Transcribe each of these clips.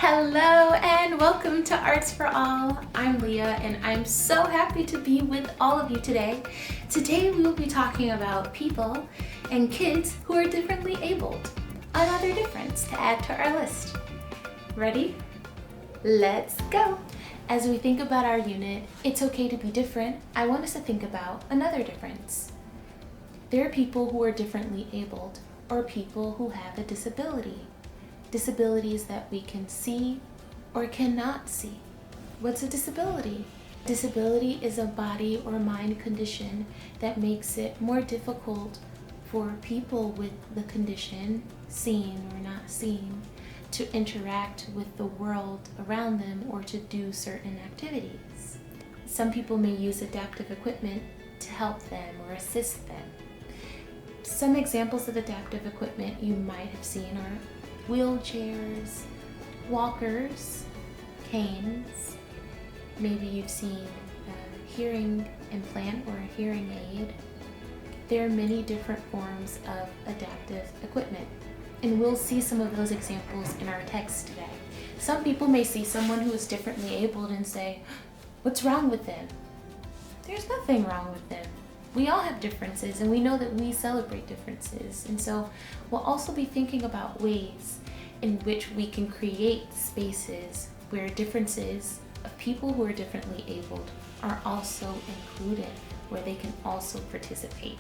Hello and welcome to Arts for All. I'm Leah and I'm so happy to be with all of you today. Today we will be talking about people and kids who are differently abled. Another difference to add to our list. Ready? Let's go! As we think about our unit, It's Okay to Be Different, I want us to think about another difference. There are people who are differently abled or people who have a disability. Disabilities that we can see or cannot see. What's a disability? Disability is a body or mind condition that makes it more difficult for people with the condition, seen or not seen, to interact with the world around them or to do certain activities. Some people may use adaptive equipment to help them or assist them. Some examples of adaptive equipment you might have seen are wheelchairs, walkers, canes. Maybe you've seen a hearing implant or a hearing aid. There are many different forms of adaptive equipment, and we'll see some of those examples in our text today. Some people may see someone who is differently abled and say, "What's wrong with them?" There's nothing wrong with them. We all have differences, and we know that we celebrate differences. And so we'll also be thinking about ways in which we can create spaces where differences of people who are differently abled are also included, where they can also participate.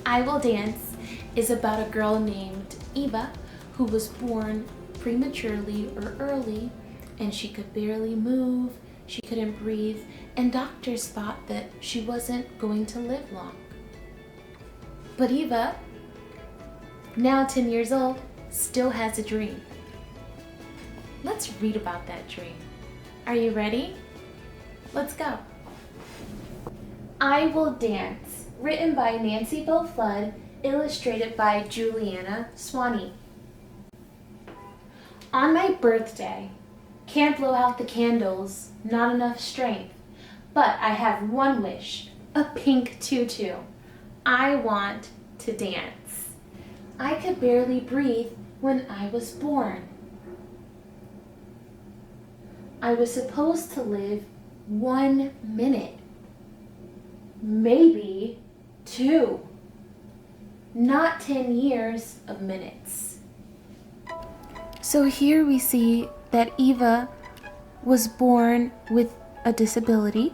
I Will Dance is about a girl named Eva who was born prematurely or early, and she could barely move. She couldn't breathe, and doctors thought that she wasn't going to live long. But Eva, now 10 years old, still has a dream. Let's read about that dream. Are you ready? Let's go. I Will Dance, written by Nancy Bell Flood, illustrated by Julianna Swaney. On my birthday, can't blow out the candles, not enough strength. But I have one wish, a pink tutu. I want to dance. I could barely breathe when I was born. I was supposed to live 1 minute, maybe 2, not 10 years of minutes. So here we see that Eva was born with a disability,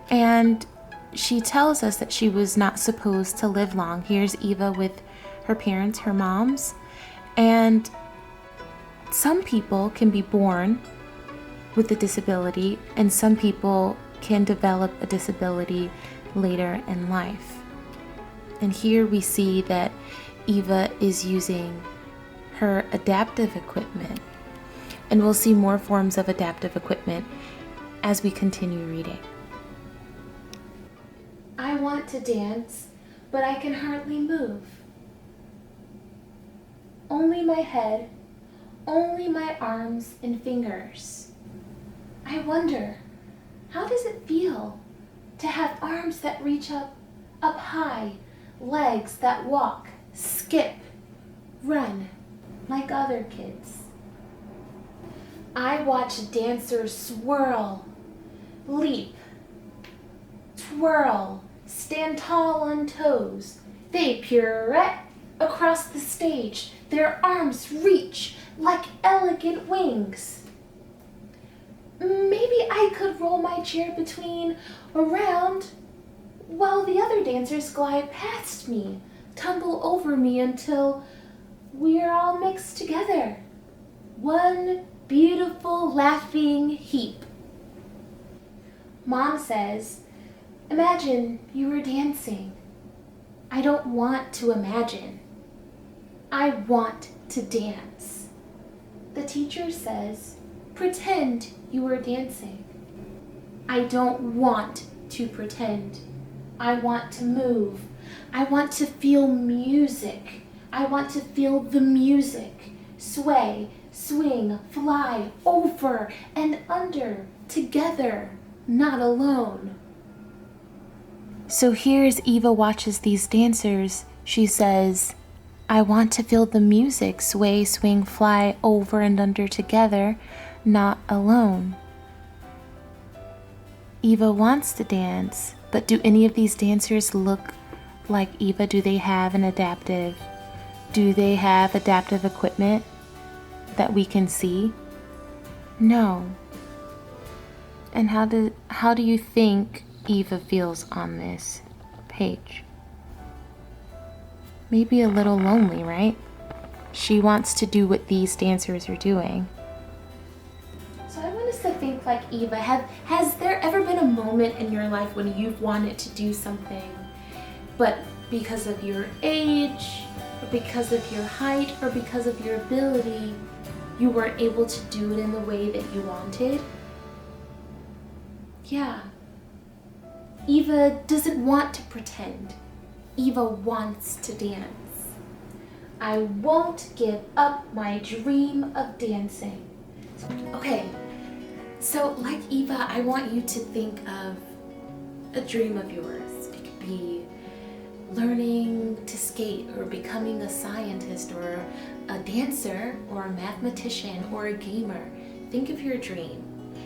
and she tells us that she was not supposed to live long. Here's Eva with her parents, her moms, and some people can be born with a disability, and some people can develop a disability later in life. And here we see that Eva is using her adaptive equipment. And we'll see more forms of adaptive equipment as we continue reading. I want to dance, but I can hardly move. Only my head, only my arms and fingers. I wonder, how does it feel to have arms that reach up high, legs that walk, skip, run like other kids? I watch dancers swirl, leap, twirl, stand tall on toes. They pirouette across the stage. Their arms reach like elegant wings. Maybe I could roll my chair between around while the other dancers glide past me, tumble over me until we're all mixed together. One beautiful laughing heap. Mom says, imagine you were dancing. I don't want to imagine. I want to dance. The teacher says, pretend you were dancing. I don't want to pretend. I want to move. I want to feel music. I want to feel the music. Sway, swing, fly, over and under, together, not alone. So here as Eva watches these dancers, she says, I want to feel the music sway, swing, fly over and under together, not alone. Eva wants to dance, but do any of these dancers look like Eva? Do they have adaptive equipment that we can see? No. And how do you think Eva feels on this page? Maybe a little lonely, right? She wants to do what these dancers are doing. So I want us to think like Eva. Has there ever been a moment in your life when you've wanted to do something, but because of your age, or because of your height, or because of your ability, you weren't able to do it in the way that you wanted? Yeah. Eva doesn't want to pretend. Eva wants to dance. I won't give up my dream of dancing. Okay, so like Eva, I want you to think of a dream of yours. It could be learning to skate, or becoming a scientist, or a dancer, or a mathematician, or a gamer. Think of your dream.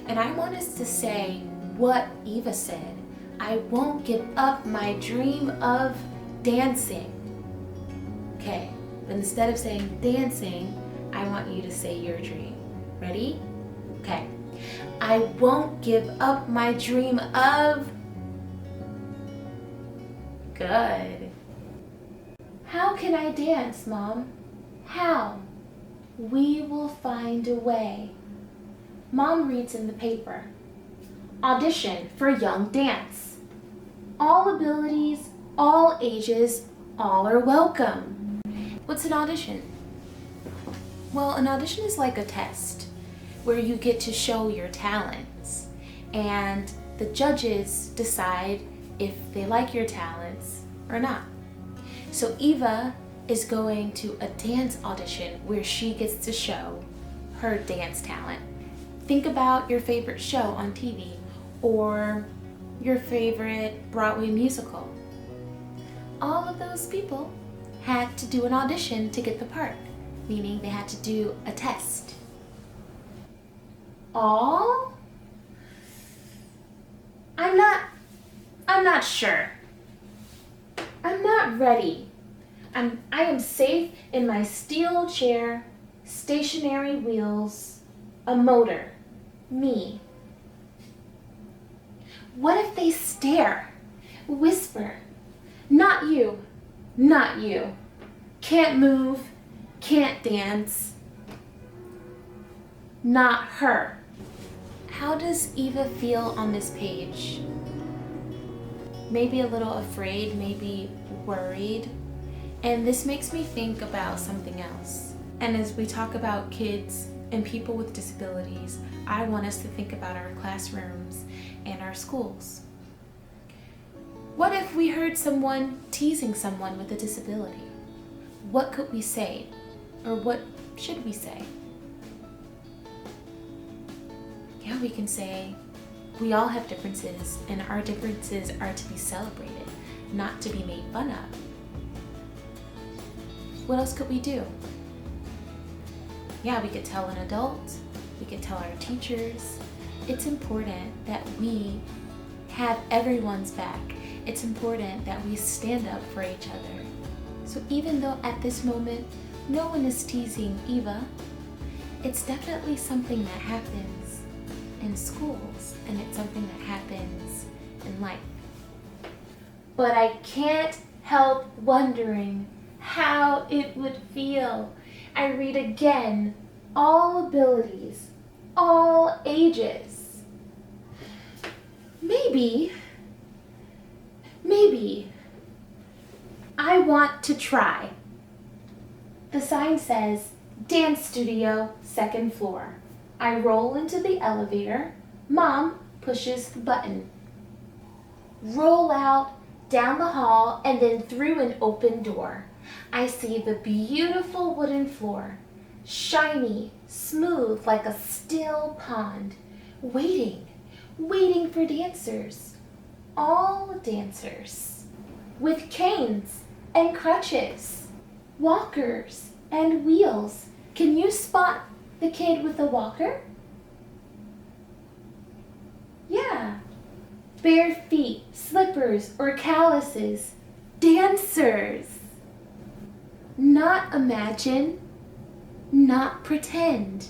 And I want us to say what Eva said. I won't give up my dream of dancing. Okay, but instead of saying dancing, I want you to say your dream. Ready? Okay. I won't give up my dream of... Good. How can I dance, Mom? How? We will find a way. Mom reads in the paper. Audition for young dance. All abilities, all ages, all are welcome. What's an audition? Well, an audition is like a test where you get to show your talents, and the judges decide if they like your talents or not. So Eva is going to a dance audition where she gets to show her dance talent. Think about your favorite show on TV or your favorite Broadway musical. All of those people had to do an audition to get the part, meaning they had to do a test. All? I'm not sure. I'm not ready. I am safe in my steel chair, stationary wheels, a motor, me. What if they stare, whisper, not you, not you, can't move, can't dance, not her. How does Eva feel on this page? Maybe a little afraid, maybe worried. And this makes me think about something else. And as we talk about kids and people with disabilities, I want us to think about our classrooms and our schools. What if we heard someone teasing someone with a disability? What could we say? Or what should we say? Yeah, we can say, we all have differences, and our differences are to be celebrated, not to be made fun of. What else could we do? Yeah, we could tell an adult, we could tell our teachers. It's important that we have everyone's back. It's important that we stand up for each other. So even though at this moment, no one is teasing Eva, it's definitely something that happens in schools, and it's something that happens in life. But I can't help wondering how it would feel. I read again, all abilities, all ages. Maybe I want to try. The sign says, Dance Studio, 2nd floor. I roll into the elevator. Mom pushes the button. Roll out, down the hall, and then through an open door. I see the beautiful wooden floor, shiny, smooth like a still pond, waiting for dancers. All dancers, with canes and crutches. walkers and wheels. Can you spot the kid with the walker? Yeah. Bare feet, slippers, or calluses. Dancers. Not imagine, not pretend.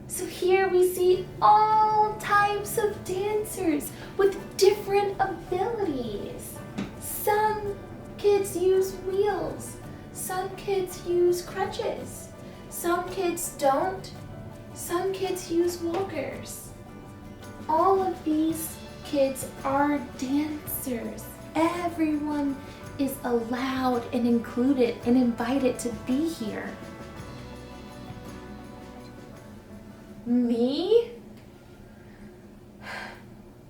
So here we see all types of dancers with different abilities. Some kids use wheels. Some kids use crutches. Some kids don't. Some kids use walkers. All of these kids are dancers. Everyone is allowed and included and invited to be here. Me?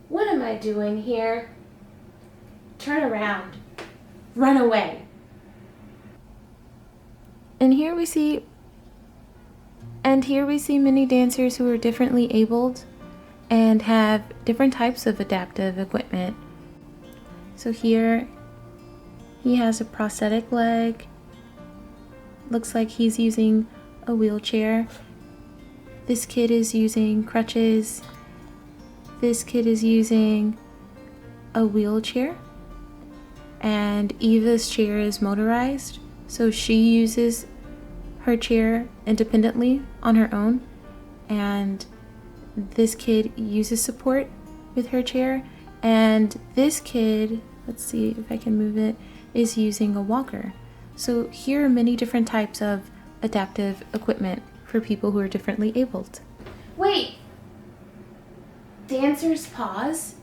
What am I doing here? Turn around. Run away. And here we see many dancers who are differently abled and have different types of adaptive equipment. So here he has a prosthetic leg. Looks like he's using a wheelchair. This kid is using crutches. This kid is using a wheelchair. And Eva's chair is motorized, so she uses her chair independently on her own. And this kid uses support with her chair. And this kid, let's see if I can move it, is using a walker. So here are many different types of adaptive equipment for people who are differently abled. Wait! Dancers pause,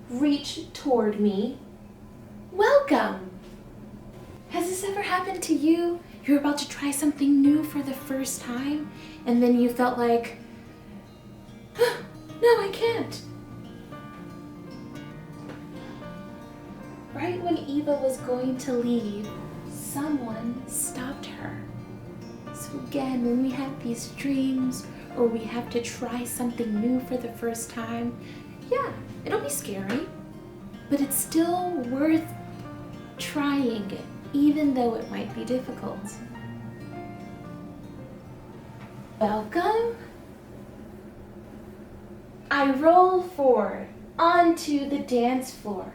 reach toward me. Welcome! Has this ever happened to you? You're about to try something new for the first time, and then you felt like, no, I can't. Right when Eva was going to leave, someone stopped her. So again, when we have these dreams or we have to try something new for the first time, yeah, it'll be scary, but it's still worth trying it, even though it might be difficult. Welcome. I roll forward onto the dance floor.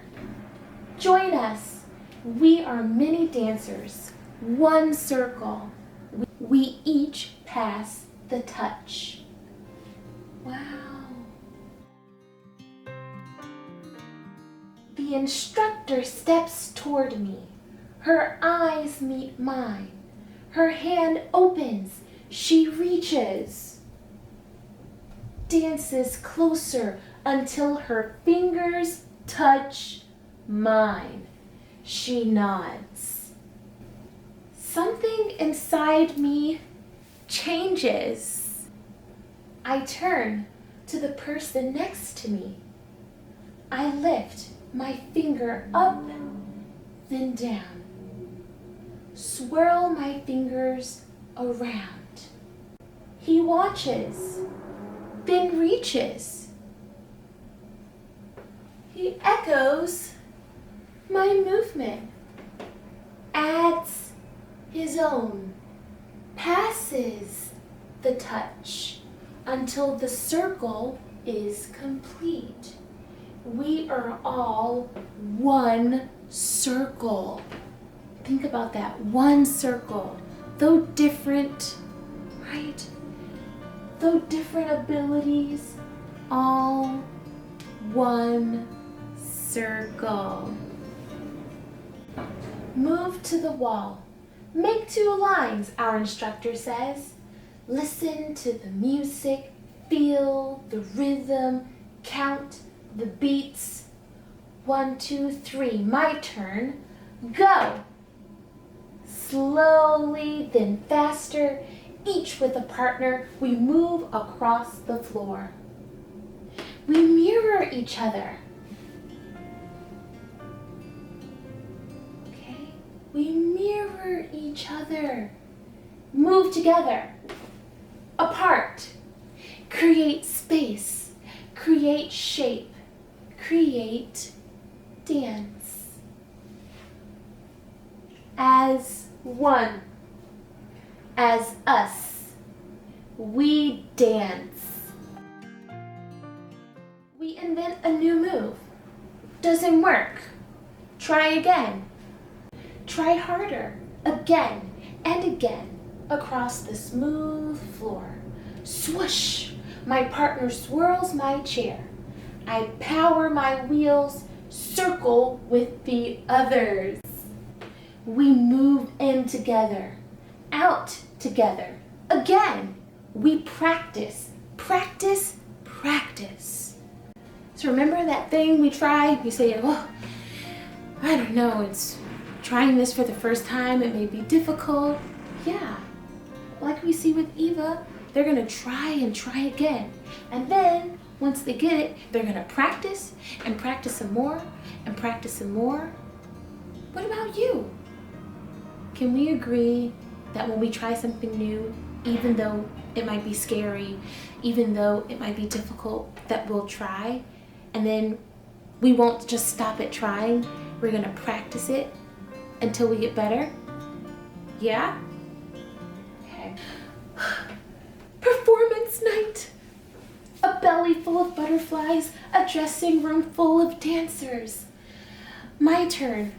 Join us. We are many dancers, one circle. We each pass the touch. Wow. The instructor steps toward me. Her eyes meet mine. Her hand opens. She reaches. Dances closer until her fingers touch mine. She nods. Something inside me changes. I turn to the person next to me. I lift my finger up, then down. Swirl my fingers around. He watches, then reaches. He echoes my movement, adds his own, passes the touch until the circle is complete. We are all one circle. Think about that, one circle. Though different, right? Though different abilities, all one circle. Move to the wall. Make 2 lines, our instructor says. Listen to the music, feel the rhythm, count the beats. 1, 2, 3, my turn. Go! Slowly, then faster, each with a partner, we move across the floor. We mirror each other. Okay, we mirror each other. Move together. Apart. Create space. Create shape. Create dance. As one. as us. We dance. We invent a new move. Doesn't work. Try again. Try harder. Again and again across the smooth floor. Swoosh! My partner swirls my chair. I power my wheels, circle with the others. We move in together, out together. Again, we practice, practice, practice. So remember that thing we tried? We say, oh, I don't know, it's trying this for the first time, it may be difficult. Yeah, like we see with Eva, they're gonna try and try again. And then, once they get it, they're gonna practice and practice some more and practice some more. What about you? Can we agree that when we try something new, even though it might be scary, even though it might be difficult, that we'll try, and then we won't just stop at trying, we're gonna practice it until we get better? Yeah? Okay. Performance night! A belly full of butterflies, a dressing room full of dancers. My turn.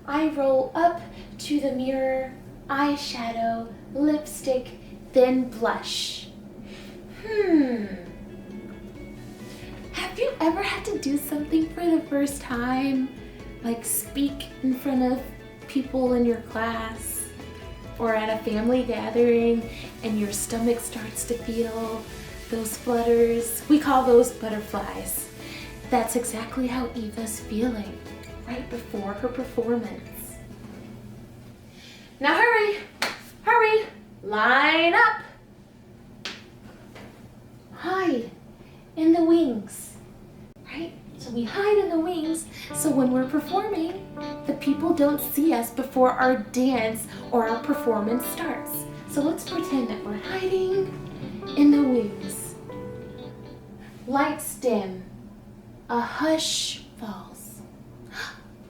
I roll up to the mirror, eyeshadow, lipstick, then blush. Have you ever had to do something for the first time? Like speak in front of people in your class or at a family gathering and your stomach starts to feel those flutters? We call those butterflies. That's exactly how Eva's feeling right before her performance. Now hurry, hurry, line up. Hide in the wings, right? So we hide in the wings so when we're performing, the people don't see us before our dance or our performance starts. So let's pretend that we're hiding in the wings. Lights dim, a hush falls.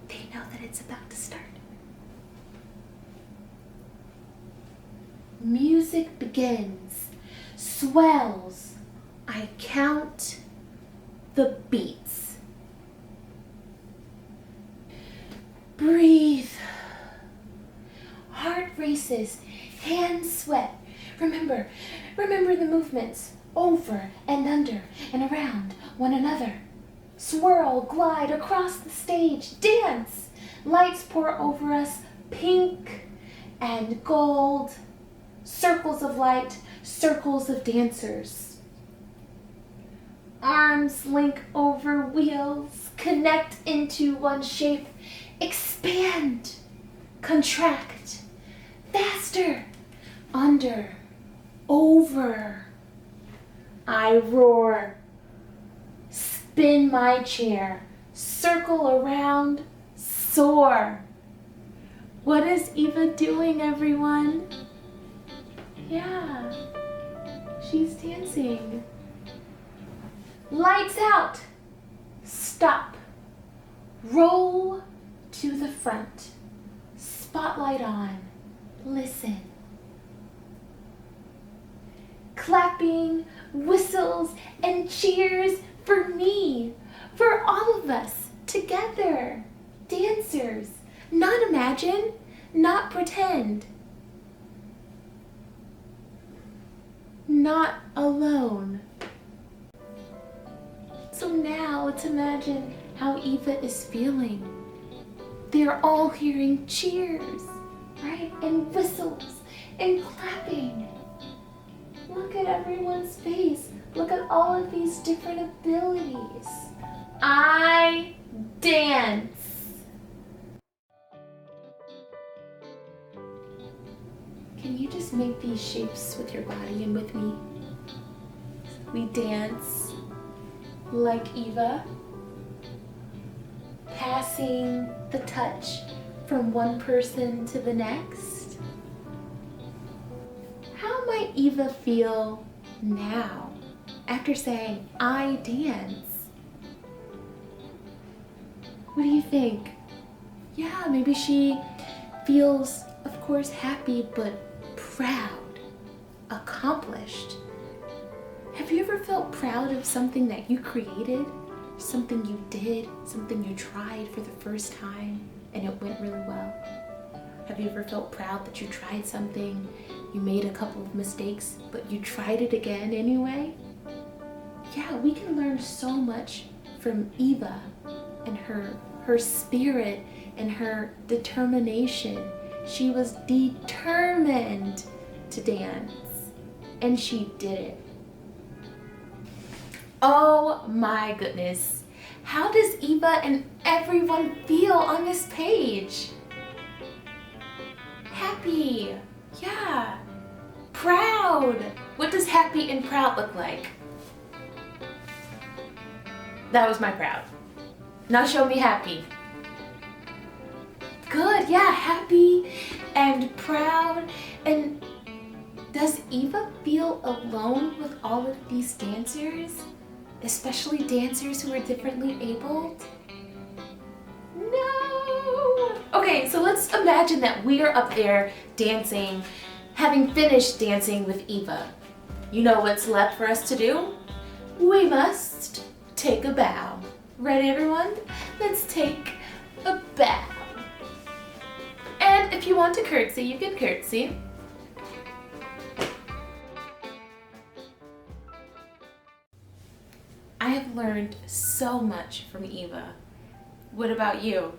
They know that it's about to start. Music begins, swells. I count the beats. Breathe. Heart races, hands sweat. Remember the movements. Over and under and around one another. Swirl, glide across the stage, dance. Lights pour over us, pink and gold. Circles of light, circles of dancers. Arms link over wheels, connect into one shape, expand, contract, faster, under, over. I roar, spin my chair, circle around, soar. What is Eva doing, everyone? Yeah, she's dancing. Lights out, stop, roll to the front, spotlight on, listen. Clapping, whistles, and cheers for me, for all of us, together. Dancers, not imagine, not pretend. Not alone. So now let's imagine how Eva is feeling. They're all hearing cheers, right? And whistles and clapping. Look at everyone's face. Look at all of these different abilities. I dance. Can you just make these shapes with your body and with me? We dance like Eva, passing the touch from one person to the next. How might Eva feel now after saying, I dance? What do you think? Yeah, maybe she feels, of course, happy but proud. accomplished. Have you ever felt proud of something that you created? Something you did, something you tried for the first time and it went really well? Have you ever felt proud that you tried something, you made a couple of mistakes, but you tried it again anyway? Yeah, we can learn so much from Eva and her spirit and her determination. She was determined to dance, and she did it. Oh my goodness. How does Eva and everyone feel on this page? Happy. Yeah. Proud. What does happy and proud look like? That was my proud. Now show me happy. Good. Yeah, happy and proud. And does Eva feel alone with all of these dancers? Especially dancers who are differently abled? No! Okay, so let's imagine that we are up there dancing, having finished dancing with Eva. You know what's left for us to do? We must take a bow. Ready, everyone? Let's take a bow. And if you want to curtsy, you can curtsy. I have learned so much from Eva. What about you?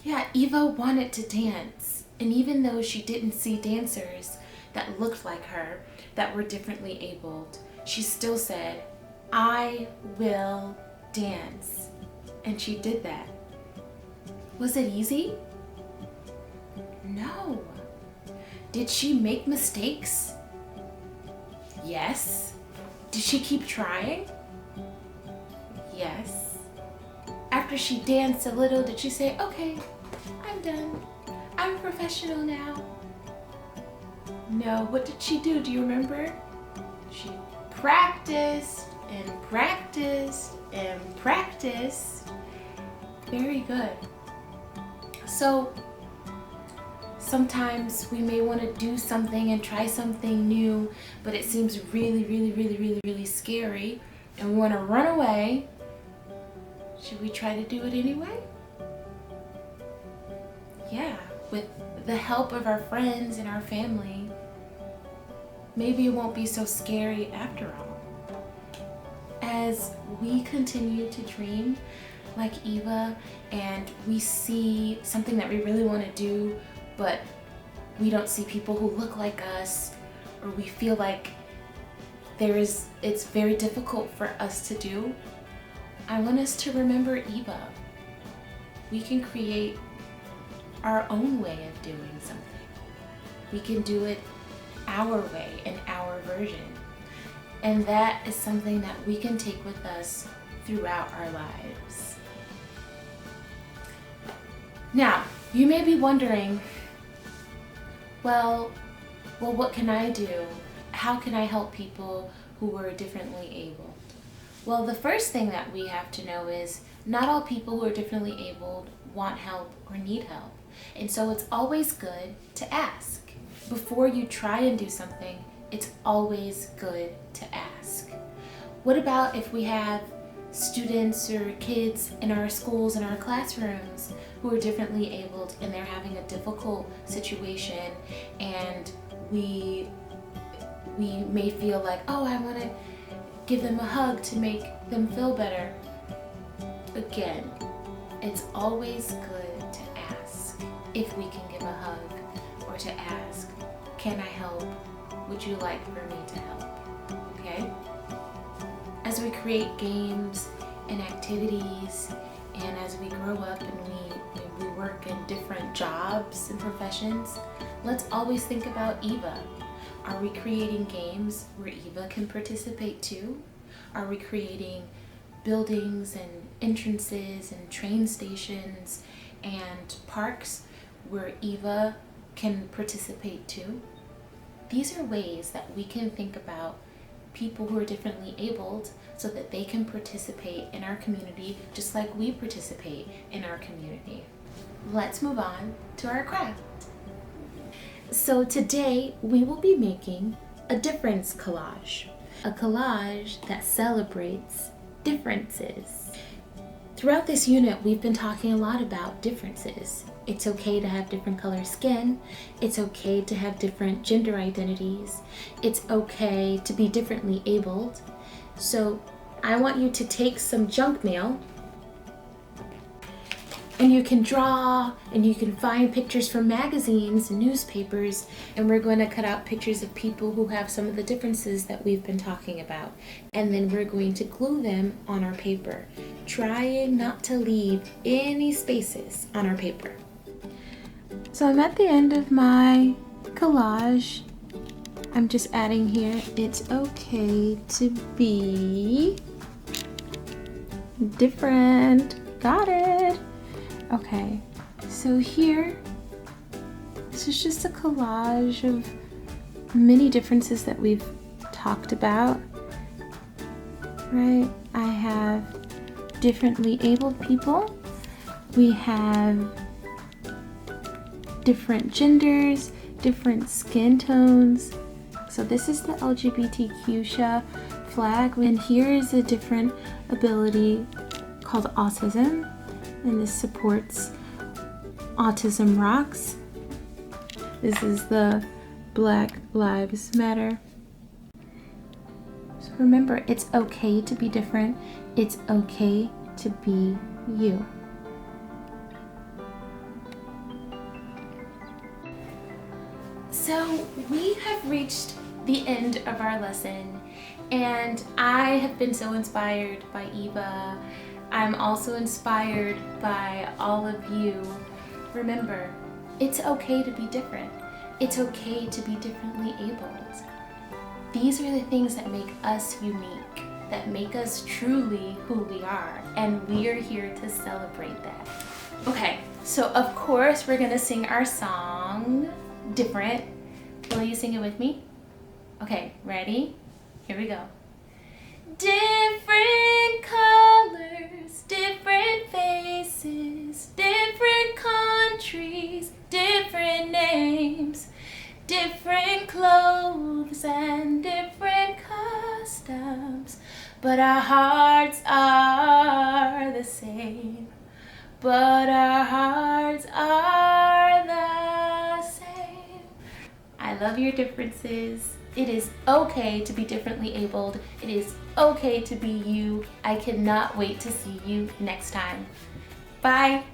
Yeah, Eva wanted to dance, and even though she didn't see dancers that looked like her, that were differently abled, she still said, I will dance. And she did that. Was it easy? No. Did she make mistakes? Yes. Did she keep trying? Yes. After she danced a little, did she say, okay, I'm done. I'm a professional now? No. What did she do? Do you remember? She practiced and practiced and practiced. Very good. So sometimes we may want to do something and try something new, but it seems really scary and we want to run away. Should we try to do it anyway? Yeah, with the help of our friends and our family, maybe it won't be so scary after all. As we continue to dream like Eva and we see something that we really want to do, but we don't see people who look like us, or we feel like it's very difficult for us to do, I want us to remember Eva. We can create our own way of doing something. We can do it our way, in our version. And that is something that we can take with us throughout our lives. Now, you may be wondering, well, what can I do? How can I help people who are differently able? Well, the first thing that we have to know is not all people who are differently abled want help or need help. And so it's always good to ask. Before you try and do something, it's always good to ask. What about if we have students or kids in our schools, in our classrooms, who are differently abled and they're having a difficult situation, and we may feel like, oh, I want to give them a hug to make them feel better. Again, it's always good to ask if we can give a hug, or to ask, can I help? Would you like for me to help? Okay? As we create games and activities, and as we grow up and we work in different jobs and professions, let's always think about Eva. Are we creating games where Eva can participate too? Are we creating buildings and entrances and train stations and parks where Eva can participate too? These are ways that we can think about people who are differently abled so that they can participate in our community just like we participate in our community. Let's move on to our craft. So today we will be making a difference collage, a collage that celebrates differences. Throughout this unit, we've been talking a lot about differences. It's okay to have different color skin. It's okay to have different gender identities. It's okay to be differently abled. So I want you to take some junk mail, and you can draw, and you can find pictures from magazines and newspapers, and we're going to cut out pictures of people who have some of the differences that we've been talking about. And then we're going to glue them on our paper, trying not to leave any spaces on our paper. So I'm at the end of my collage. I'm just adding here, it's okay to be different. Got it. Okay, so here, this is just a collage of many differences that we've talked about, right? I have differently abled people. We have different genders, different skin tones. So this is the LGBTQ flag, and here is a different ability called autism. And this supports Autism Rocks. This is the Black Lives Matter. So remember, it's okay to be different. It's okay to be you. So we have reached the end of our lesson, and I have been so inspired by Eva. I'm also inspired by all of you. Remember, it's okay to be different. It's okay to be differently abled. These are the things that make us unique, that make us truly who we are, and we are here to celebrate that. Okay, so of course we're gonna sing our song, Different. Will you sing it with me? Okay, ready? Here we go. Different colors, different faces, different countries, different names, different clothes and different customs, but our hearts are the same. But our hearts are the same. I love your differences. It is okay to be differently abled. It is okay to be you. I cannot wait to see you next time. Bye.